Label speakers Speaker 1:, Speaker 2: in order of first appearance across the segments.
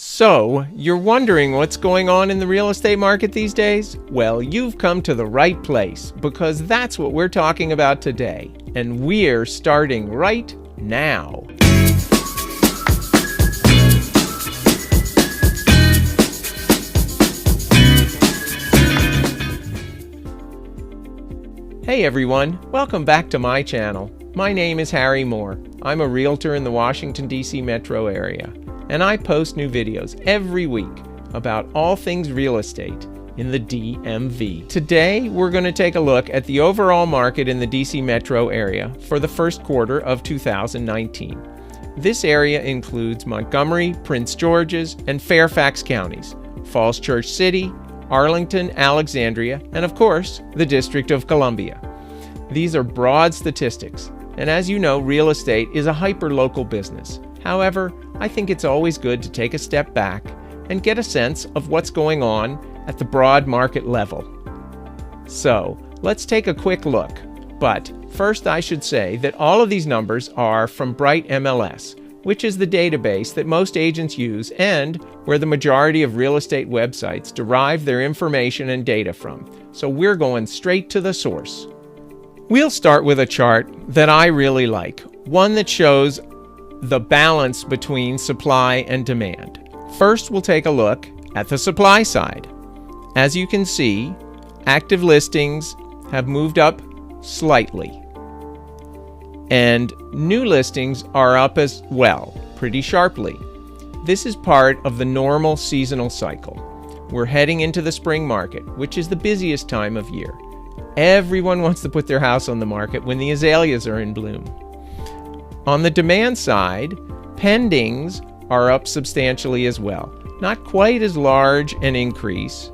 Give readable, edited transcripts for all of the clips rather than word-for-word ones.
Speaker 1: So, you're wondering what's going on in the real estate market these days? Well, you've come to the right place because that's what we're talking about today. And we're starting right now. Hey everyone, welcome back to my channel. My name is Harry Moore. I'm a realtor in the Washington, D.C. metro area, and I post new videos every week about all things real estate in the DMV. Today, we're going to take a look at the overall market in the D.C. metro area for the first quarter of 2019. This area includes Montgomery, Prince George's, and Fairfax counties, Falls Church City, Arlington, Alexandria, and of course, the District of Columbia. These are broad statistics, and as you know, real estate is a hyper-local business. However, I think it's always good to take a step back and get a sense of what's going on at the broad market level. So, let's take a quick look. But first I should say that all of these numbers are from Bright MLS, which is the database that most agents use and where the majority of real estate websites derive their information and data from. So we're going straight to the source. We'll start with a chart that I really like, one that shows the balance between supply and demand. First, we'll take a look at the supply side. As you can see, active listings have moved up slightly, and new listings are up as well, pretty sharply. This is part of the normal seasonal cycle. We're heading into the spring market, which is the busiest time of year. Everyone wants to put their house on the market when the azaleas are in bloom. On the demand side, pendings are up substantially as well. Not quite as large an increase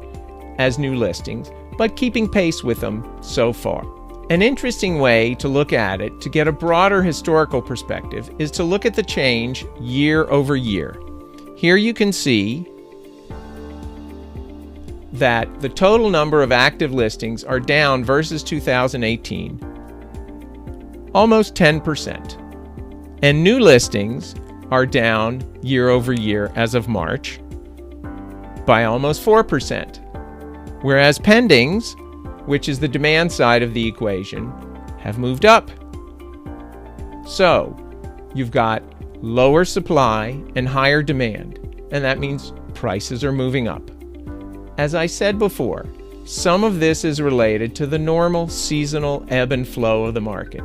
Speaker 1: as new listings, but keeping pace with them so far. An interesting way to look at it to get a broader historical perspective is to look at the change year over year. Here you can see that the total number of active listings are down versus 2018, almost 10%. And new listings are down year over year as of March by almost 4%. Whereas pendings, which is the demand side of the equation, have moved up. So, you've got lower supply and higher demand, and that means prices are moving up. As I said before, some of this is related to the normal seasonal ebb and flow of the market.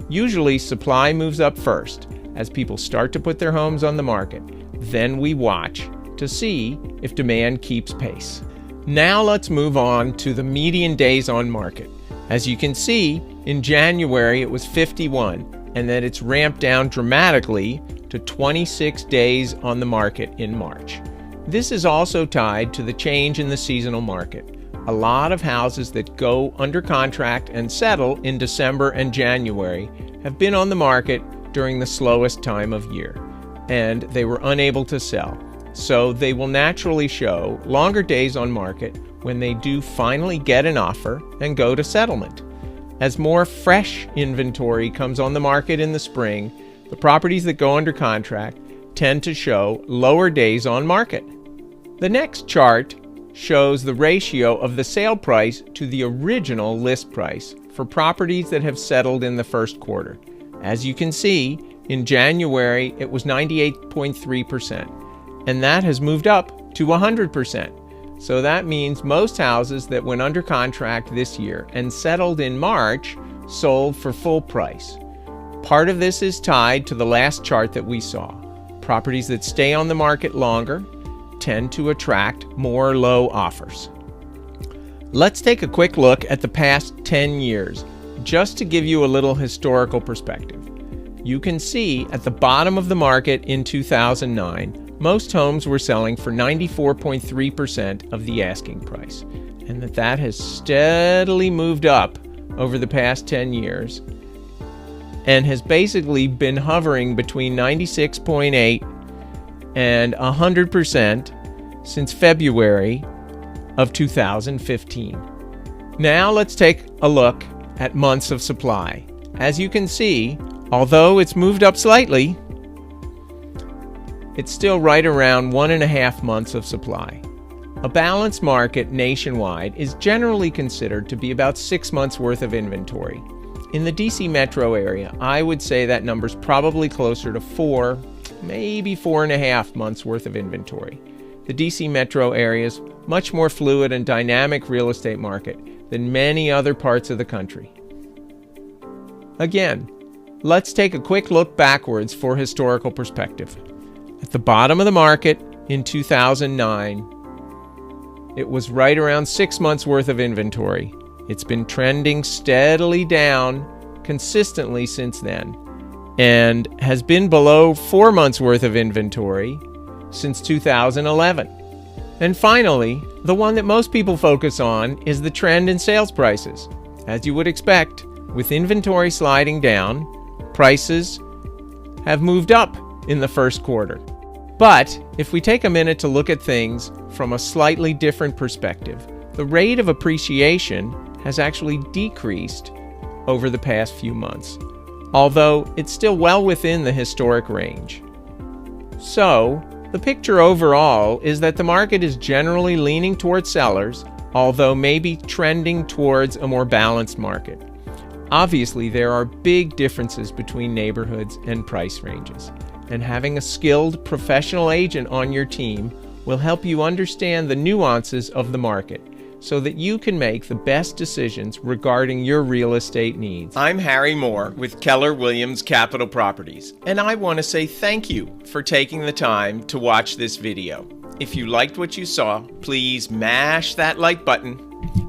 Speaker 1: Usually, supply moves up first as people start to put their homes on the market. Then we watch to see if demand keeps pace. Now let's move on to the median days on market. As you can see, in January it was 51, and then it's ramped down dramatically to 26 days on the market in March. This is also tied to the change in the seasonal market. A lot of houses that go under contract and settle in December and January have been on the market during the slowest time of year, and they were unable to sell. So they will naturally show longer days on market when they do finally get an offer and go to settlement. As more fresh inventory comes on the market in the spring, the properties that go under contract tend to show lower days on market. The next chart shows the ratio of the sale price to the original list price for properties that have settled in the first quarter. As you can see, in January it was 98.3%, and that has moved up to 100%. So that means most houses that went under contract this year and settled in March sold for full price. Part of this is tied to the last chart that we saw. Properties that stay on the market longer tend to attract more low offers. Let's take a quick look at the past 10 years, just to give you a little historical perspective. You can see at the bottom of the market in 2009, most homes were selling for 94.3% of the asking price, and that has steadily moved up over the past 10 years and has basically been hovering between 96.8 and 100% since February of 2015. Now let's take a look at months of supply. As you can see, although it's moved up slightly, it's still right around 1.5 months of supply. A balanced market nationwide is generally considered to be about 6 months worth of inventory. In the DC metro area, I would say that number's probably closer to 4, maybe 4.5 months worth of inventory. The DC metro area is much more fluid and dynamic real estate market than many other parts of the country. Again, let's take a quick look backwards for historical perspective. At the bottom of the market in 2009, it was right around 6 months worth of inventory. It's been trending steadily down consistently since then and has been below 4 months worth of inventory since 2011. And finally, the one that most people focus on is the trend in sales prices. As you would expect, with inventory sliding down, prices have moved up in the first quarter. But if we take a minute to look at things from a slightly different perspective, the rate of appreciation has actually decreased over the past few months, although it's still well within the historic range. So, the picture overall is that the market is generally leaning towards sellers, although maybe trending towards a more balanced market. Obviously, there are big differences between neighborhoods and price ranges, and having a skilled professional agent on your team will help you understand the nuances of the market so that you can make the best decisions regarding your real estate needs. I'm Harry Moore with Keller Williams Capital Properties, and I want to say thank you for taking the time to watch this video. If you liked what you saw, please mash that like button.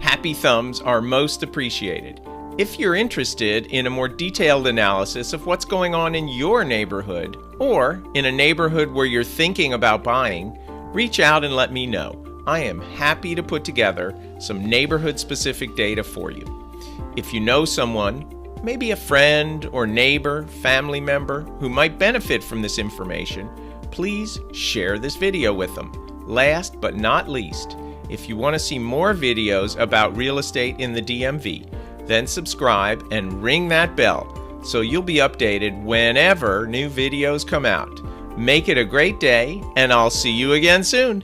Speaker 1: Happy thumbs are most appreciated. If you're interested in a more detailed analysis of what's going on in your neighborhood, or in a neighborhood where you're thinking about buying, reach out and let me know. I am happy to put together some neighborhood-specific data for you. If you know someone, maybe a friend or neighbor, family member, who might benefit from this information, please share this video with them. Last but not least, if you want to see more videos about real estate in the DMV, then subscribe and ring that bell so you'll be updated whenever new videos come out. Make it a great day, and I'll see you again soon.